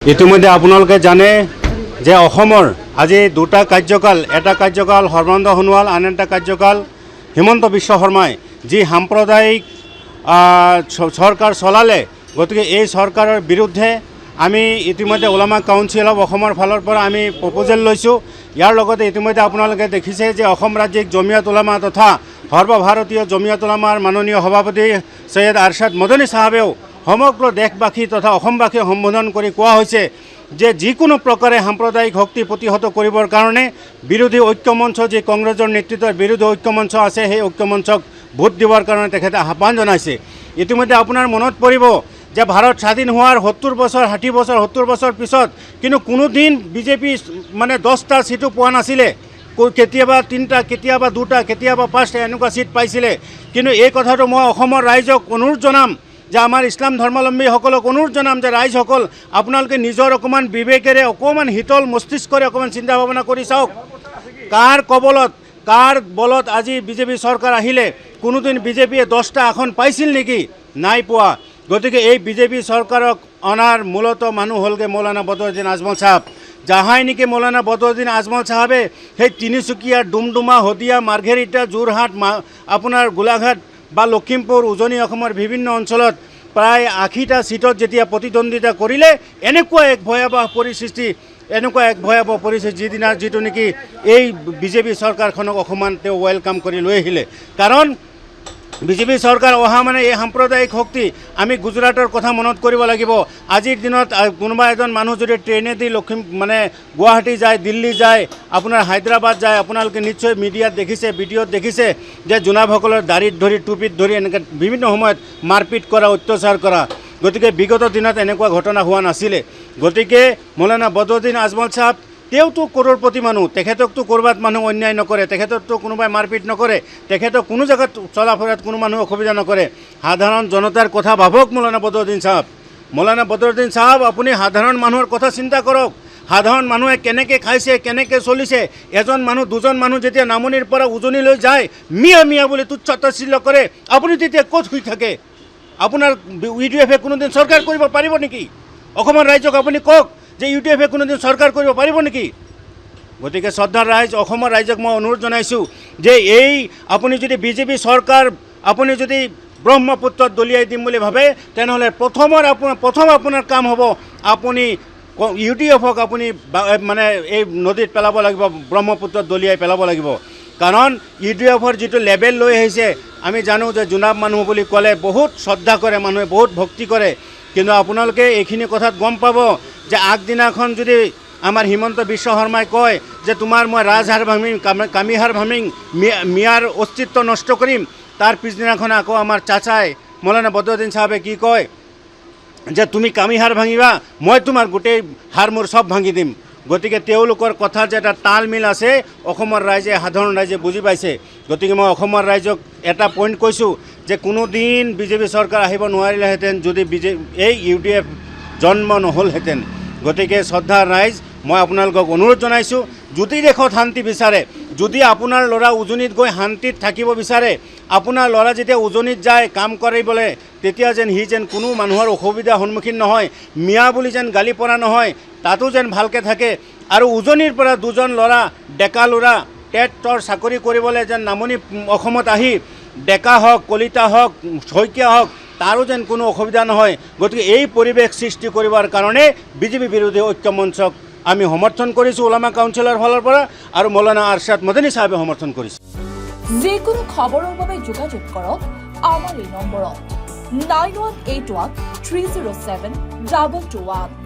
ইতিমধ্যে আপোনালোকে জানে যে অসমৰ আজি দুটা কাৰ্যকাল, এটা কাৰ্যকাল সৰ্বানন্দ সোণোৱাল, আন এটা কাৰ্যকাল হিমন্ত বিশ্ব শৰ্মাই যি সাম্প্ৰদায়িক চৰকাৰ চলালে। গতিকে এই চৰকাৰৰ বিৰুদ্ধে আমি ইতিমধ্যে ওলামা কাউন্সিল অফ অসমৰ ফালৰ পৰা আমি প্ৰপ'জেল লৈছোঁ। ইয়াৰ লগতে ইতিমধ্যে আপোনালোকে দেখিছে যে অসম ৰাজ্যিক জমিয়ত উলামা তথা সৰ্বভাৰতীয় জমিয়ত উলামাৰ মাননীয় সভাপতি সৈয়দ আৰশ্বাদ মদনী চাহাবেও সমগ্ৰ দেশবাসী তথা অসমবাসীক সম্বোধন কৰি কোৱা হৈছে যে যিকোনো প্ৰকাৰে সাম্প্ৰদায়িক শক্তি প্ৰতিহত কৰিবৰ কাৰণে বিৰোধী ঐক্যমঞ্চ যি কংগ্ৰেছৰ নেতৃত্বৰ বিৰোধী ঐক্যমঞ্চ আছে, সেই ঐক্যমঞ্চক ভোট দিবৰ কাৰণে তেখেতে আহ্বান জনাইছে। ইতিমধ্যে আপোনাৰ মনত পৰিব যে ভাৰত স্বাধীন হোৱাৰ 70 বছৰ 60 বছৰ 70 বছৰ পিছত কিন্তু কোনোদিন বিজেপি মানে 10টা সিটো পোৱা নাছিলে। কেতিয়াবা 3টা, কেতিয়াবা 2টা, কেতিয়াবা 5টা এনেকুৱা সিট পাইছিলে। কিন্তু এই কথাটো মই অসমৰ ৰাইজক অনুৰোধ জনাম যে আমাৰ ইছলাম ধৰ্মাৱলম্বীসকলক অনুৰোধ জনাম যে ৰাইজসকল আপোনালোকে নিজৰ অকণমান বিবেকেৰে অকণমান শীতল মস্তিষ্কৰে অকণমান চিন্তা ভাৱনা কৰি চাওক। কাৰ কবলত কাৰ বলত আজি বিজেপি চৰকাৰ আহিলে? কোনোদিন বিজেপিয়ে 10টা আসন পাইছিল নেকি? নাই পোৱা। গতিকে এই বিজেপি চৰকাৰক অনাৰ মূলত মানুহ হ'লগৈ মৌলানা বদৰুদ্দিন আজমল চাহাব। যাহাই নেকি মৌলানা বদৰুদ্দিন আজমল চাহাবে সেই তিনিচুকীয়া, ডুমডুমা, শদিয়া, মাৰ্ঘেৰিটা, যোৰহাট, আপোনাৰ গোলাঘাট বা লখিমপুৰ, উজনি অসমৰ বিভিন্ন অঞ্চলত প্ৰায় 80টা সিটত যেতিয়া প্ৰতিদ্বন্দ্বিতা কৰিলে, এনেকুৱা এক ভয়াৱহ পৰিস্থিতি যিটো নেকি এই বিজেপি চৰকাৰখনক অকণমান তেওঁ ৱেলকাম কৰি লৈ আহিলে। কাৰণ বিজেপি চৰকাৰ অহা মানে এই সাম্প্ৰদায়িক শক্তি। আমি গুজৰাটৰ কথা মনত কৰিব লাগিব। আজিৰ দিনত কোনোবা এজন মানুহ যদি ট্ৰেইনেদি গুৱাহাটী যায়, দিল্লী যায়, আপোনাৰ হায়দৰাবাদ যায়, আপোনালোকে নিশ্চয় মিডিয়াত দেখিছে, ভিডিঅ'ত দেখিছে যে জোনাবসকলৰ দাড়িত ধৰি, টুপিত ধৰি এনেকৈ বিভিন্ন সময়ত মাৰপিট কৰা, অত্যাচাৰ কৰা। গতিকে বিগত দিনত এনেকুৱা ঘটনা হোৱা নাছিলে। গতিকে মৌলানা বদৰুদ্দিন আজমল চাহাব তেওঁতো কৰোড়পতি মানুহ, তেখেতকতো ক'ৰবাত মানুহ অন্যায় নকৰে, তেখেতকতো কোনোবাই মাৰপিট নকৰে, তেখেতক কোনো জেগাত চলা ফুৰাত কোনো মানুহ অসুবিধা নকৰে। সাধাৰণ জনতাৰ কথা ভাবক মৌলানা বদৰুদ্দিন চাহাব। মৌলানা বদৰুদ্দিন চাহাব, আপুনি সাধাৰণ মানুহৰ কথা চিন্তা কৰক। সাধাৰণ মানুহে কেনেকৈ খাইছে, কেনেকৈ চলিছে। এজন মানুহ, দুজন মানুহ যেতিয়া নামনিৰ পৰা উজনিলৈ যায়, মিয়া মিয়া বুলি তুচ্ছ তাচ্ছিল্য কৰে, আপুনি তেতিয়া ক'ত শুই থাকে? আপোনাৰ UDF কোনোদিন চৰকাৰ কৰিব পাৰিব নেকি? অসমৰ ৰাইজক আপুনি কওক যে UDF কোনোদিন চৰকাৰ কৰিব পাৰিব নেকি? গতিকে শ্ৰদ্ধাৰ ৰাইজ, অসমৰ ৰাইজক মই অনুৰোধ জনাইছোঁ যে এই আপুনি যদি বিজেপি চৰকাৰ আপুনি যদি ব্ৰহ্মপুত্ৰত দলিয়াই দিম বুলি ভাবে, তেনেহ'লে প্ৰথম আপোনাৰ কাম হ'ব আপুনি UDFক আপুনি এই নদীত পেলাব লাগিব, ব্ৰহ্মপুত্ৰত দলিয়াই পেলাব লাগিব। কাৰণ UDFৰ যিটো লেবেল লৈ আহিছে, আমি জানো যে জোনাব মানুহ বুলি ক'লে বহুত শ্ৰদ্ধা কৰে মানুহে, বহুত ভক্তি কৰে। কিন্তু আপোনালোকে এইখিনি কথাত গম পাব যে আগদিনাখন যদি আমাৰ হিমন্ত বিশ্ব শৰ্মাই কয় যে তোমাৰ মই ৰাজহাৰ ভাঙিম, কামিহাৰ ভাঙিম, মিয়াৰ অস্তিত্ব নষ্ট কৰিম, তাৰ পিছদিনাখন আকৌ আমাৰ চাচাই মৌলানা বদৰুদ্দিন চাহাবে কি কয় যে তুমি কামিহাৰ ভাঙিবা, মই তোমাৰ গোটেই হাৰ মোৰ চব ভাঙি দিম। গতিকে তেওঁলোকৰ কথা যে এটা তাল মিল আছে, অসমৰ ৰাইজে, সাধাৰণ ৰাইজে বুজি পাইছে। গতিকে মই অসমৰ ৰাইজক এটা পইণ্ট কৈছোঁ যে কোনোদিন বিজেপি চৰকাৰ আহিব নোৱাৰিলেহেঁতেন যদি এই UDF জন্ম নহ'লহেঁতেন। গতিকে শ্ৰদ্ধাৰ ৰাইজ, মই আপোনালোকক অনুৰোধ জনাইছোঁ, যদি দেশত শান্তি বিচাৰে, যদি আপোনাৰ ল'ৰা উজনিত গৈ শান্তিত থাকিব বিচাৰে, আপোনাৰ ল'ৰা যেতিয়া উজনিত যায় কাম কৰিবলৈ, তেতিয়া যেন সি যেন কোনো মানুহৰ অসুবিধাৰ সন্মুখীন নহয়, মিয়া বুলি যেন গালি পৰা নহয়, তাতো যেন ভালকৈ থাকে। আৰু উজনিৰ পৰা দুজন ল'ৰা, ডেকা ল'ৰা টেটৰ চাকৰি কৰিবলৈ যেন নামনি অসমত আহি ডেকা হওক, কলিতা হওক, শইকীয়া হওক, তাৰো যেন কোনো অসুবিধা নহয়। গতিকে এই পৰিৱেশ সৃষ্টি কৰিবৰ কাৰণে বিজেপি বিৰোধী ঐক্যমঞ্চক আমি সমৰ্থন কৰিছোঁ ওলামা কাউন্সিলৰ ফালৰ পৰা, আৰু মৌলানা আৰশ্বাদ মদনী চাহাবে সমৰ্থন কৰিছে। যিকোনো খবৰৰ বাবে যোগাযোগ কৰক আমাৰ এই নম্বৰত 9181 307 221।